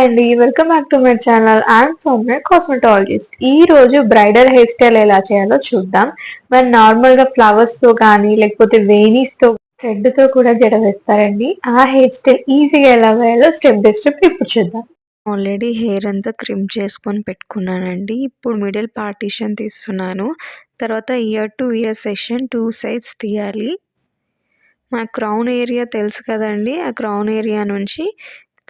Hi అండి, welcome back to my channel. I'm Soumya, cosmetologist. ఈ రోజు బ్రైడల్ హెయిర్ స్టైల్ ఎలా చేయాలో చూద్దాం. మనం నార్మల్ గా ఫ్లవర్స్ తో కానీ లేకపోతే వేణీస్ తో థ్రెడ్ తో కూడా జడ వేస్తారండి. ఆ హెయిర్ స్టైల్ ఈజీగా ఎలా వేయాలో స్టెప్ బై స్టెప్ ఇప్పుడు చూద్దాం. ఆల్రెడీ హెయిర్ అంతా ట్రిమ్ చేసుకొని పెట్టుకున్నానండి. ఇప్పుడు మిడిల్ పార్టీషన్ తీస్తున్నాను. తర్వాత year to year session 2 sides తీయాలి. మన క్రౌన్ ఏరియా తెలుసు కదండి, ఆ క్రౌన్ ఏరియా నుంచి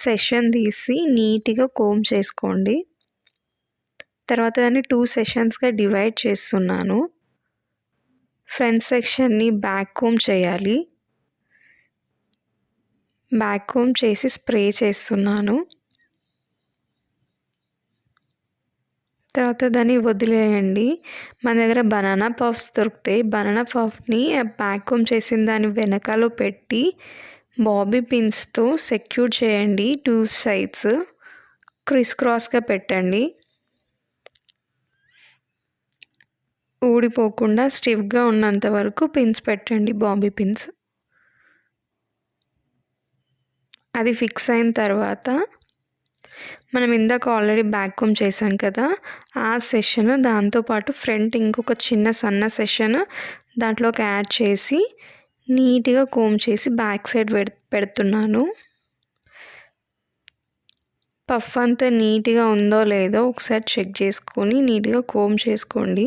సెషన్ తీసి నీట్గా కోమ్ చేసుకోండి. తర్వాత దాన్ని 2 సెషన్స్గా డివైడ్ చేస్తున్నాను. ఫ్రంట్ సెక్షన్ని బ్యాక్ కోమ్ చేయాలి. బ్యాక్ కోమ్ చేసి స్ప్రే చేస్తున్నాను. తర్వాత దాన్ని వదిలేయండి. మన దగ్గర బనానా పఫ్స్ దొరుకుతాయి. బనానా పఫ్ని బ్యాక్ కోమ్ చేసిన దాని వెనకాల పెట్టి బాబీ పిన్స్తో సెక్యూర్ చేయండి. 2 సైడ్స్ క్రిస్ క్రాస్గా పెట్టండి. ఊడిపోకుండా స్టిఫ్గా ఉన్నంత వరకు పిన్స్ పెట్టండి, బాబీ పిన్స్. అది ఫిక్స్ అయిన తర్వాత మనం ఇందాక ఆల్రెడీ బ్యాక్ కోమ్ చేసాం కదా, ఆ సెషన్ దాంతోపాటు ఫ్రంట్ ఇంకొక చిన్న సన్న సెషన్ దాంట్లోకి యాడ్ చేసి నీట్గా కోమ్ చేసి బ్యాక్ సైడ్ పెడుతున్నాను. పఫ్ అంతా నీట్గా ఉందో లేదో ఒకసారి చెక్ చేసుకొని నీట్గా కోమ్ చేసుకోండి.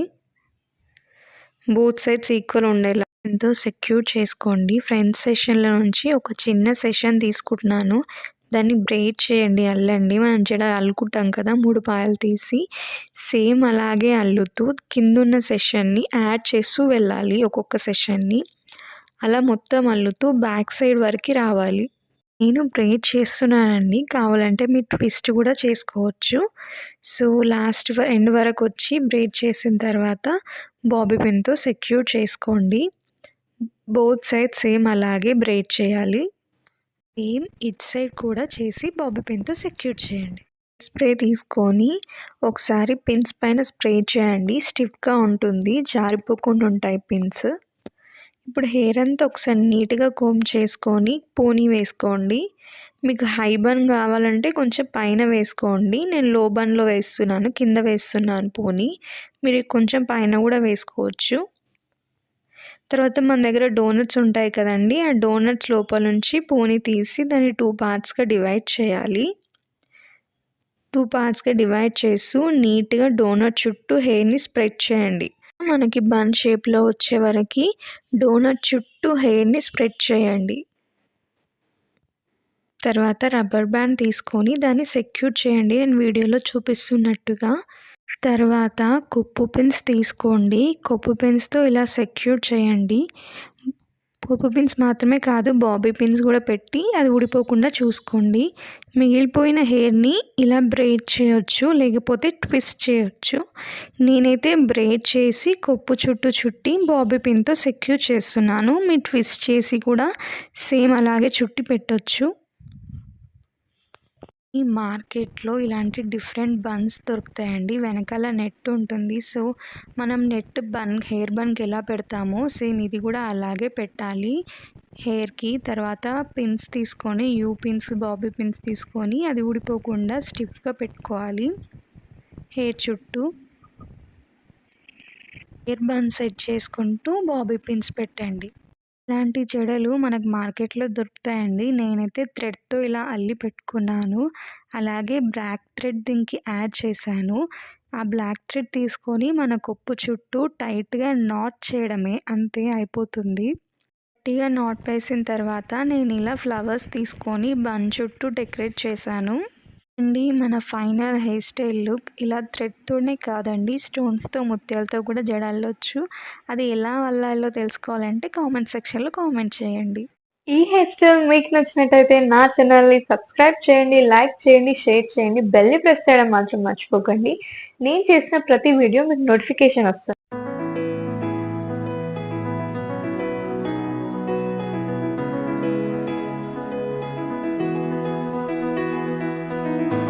బోత్ సైడ్స్ ఈక్వల్ ఉండేలా ఎంతో సెక్యూర్ చేసుకోండి. ఫ్రంట్ సెషన్లో నుంచి ఒక చిన్న సెషన్ తీసుకుంటున్నాను. దాన్ని బ్రెయిడ్ చేయండి, అల్లండి. మనం జడ అల్లుకుంటాం కదా 3 పాయలు తీసి, సేమ్ అలాగే అల్లుతూ కిందున్న సెషన్ని యాడ్ చేస్తూ వెళ్ళాలి. ఒక్కొక్క సెషన్ని అలా మొత్తం అల్లుతూ బ్యాక్ సైడ్ వరకు రావాలి. నేను బ్రెయిడ్ చేస్తున్నానండి, కావాలంటే మీరు ట్విస్ట్ కూడా చేసుకోవచ్చు. సో లాస్ట్ ఎండ్ వరకు వచ్చి బ్రెయిడ్ చేసిన తర్వాత బాబీ పిన్తో సెక్యూర్ చేసుకోండి. బోత్ సైడ్ సేమ్ అలాగే బ్రెయిడ్ చేయాలి. సేమ్ ఇట్ సైడ్ కూడా చేసి బాబీ పిన్తో సెక్యూర్ చేయండి. స్ప్రే తీసుకొని ఒకసారి పిన్స్ పైన స్ప్రే చేయండి. స్టిఫ్గా ఉంటుంది, జారిపోకుండా ఉంటాయి పిన్స్. ఇప్పుడు హెయిర్ అంతా ఒకసారి నీట్గా కోమ్ చేసుకొని పోనీ వేసుకోండి. మీకు హై బన్ కావాలంటే కొంచెం పైన వేసుకోండి. నేను లో బన్లో వేస్తున్నాను, కింద వేస్తున్నాను పోనీ. మీరు కొంచెం పైన కూడా వేసుకోవచ్చు. తర్వాత మన దగ్గర డోనట్స్ ఉంటాయి కదండి, ఆ డోనట్స్ లోపల నుంచి పోనీ తీసి దాన్ని 2 పార్ట్స్గా డివైడ్ చేయాలి. 2 పార్ట్స్గా డివైడ్ చేస్తూ నీట్గా డోనట్ చుట్టూ హెయిర్ని స్ప్రెడ్ చేయండి. మనకి బన్ షేప్లో వచ్చే వరకు డోనట్ చుట్టూ హెయిర్ని స్ప్రెడ్ చేయండి. తర్వాత రబ్బర్ బ్యాండ్ తీసుకొని దాన్ని సెక్యూర్ చేయండి, నేను వీడియోలో చూపిస్తున్నట్టుగా. తర్వాత కొప్పు పిన్స్ తీసుకోండి. కొప్పు పిన్స్తో ఇలా సెక్యూర్ చేయండి. కొప్పు పిన్స్ మాత్రమే కాదు, బాబీ పిన్స్ కూడా పెట్టి అది ఊడిపోకుండా చూసుకోండి. మిగిలిపోయిన హెయిర్ని ఇలా బ్రెయిడ్ చేయొచ్చు, లేకపోతే ట్విస్ట్ చేయొచ్చు. నేనైతే బ్రెయిడ్ చేసి కొప్పు చుట్టూ చుట్టి బాబీ పిన్తో సెక్యూర్ చేస్తున్నాను. మీరు ట్విస్ట్ చేసి కూడా సేమ్ అలాగే చుట్టి పెట్టొచ్చు. ఈ మార్కెట్లో ఇలాంటి డిఫరెంట్ బన్స్ దొరుకుతాయండి. వెనకాల నెట్ ఉంటుంది. సో మనం నెట్ హెయిర్ బన్కి ఎలా పెడతామో సేమ్ ఇది కూడా అలాగే పెట్టాలి హెయిర్కి. తర్వాత పిన్స్ తీసుకొని యూ పిన్స్, బాబీ పిన్స్ తీసుకొని అది ఊడిపోకుండా స్టిఫ్గా పెట్టుకోవాలి హెయిర్ చుట్టూ. హెయిర్ బన్ సెట్ చేసుకుంటూ బాబీ పిన్స్ పెట్టండి. ఇలాంటి జడలు మనకు మార్కెట్లో దొరుకుతాయండి. నేనైతే థ్రెడ్తో ఇలా అల్లి పెట్టుకున్నాను. అలాగే బ్లాక్ థ్రెడ్ దీనికి యాడ్ చేశాను. ఆ బ్లాక్ థ్రెడ్ తీసుకొని మన కొప్పు చుట్టూ టైట్గా నాట్ చేయడమే, అంతే, అయిపోతుంది. గట్టిగా నాట్ వేసిన తర్వాత నేను ఇలా ఫ్లవర్స్ తీసుకొని బన్ చుట్టూ డెకరేట్ చేశాను అండి. మన ఫైనల్ హెయిర్ స్టైల్ లుక్ ఇలా థ్రెడ్తోనే కాదండి, స్టోన్స్తో, ముత్యాలతో కూడా జడ అల్లొచ్చు. అది ఎలా అల్లాలో తెలుసుకోవాలంటే కామెంట్ సెక్షన్లో కామెంట్ చేయండి. ఈ హెయిర్ స్టైల్ మీకు నచ్చినట్టయితే నా ఛానల్ని సబ్స్క్రైబ్ చేయండి, లైక్ చేయండి, షేర్ చేయండి, బెల్ ప్రెస్ చేయడం మాత్రం మర్చిపోకండి. నేను చేసిన ప్రతి వీడియో మీకు నోటిఫికేషన్ వస్తుంది.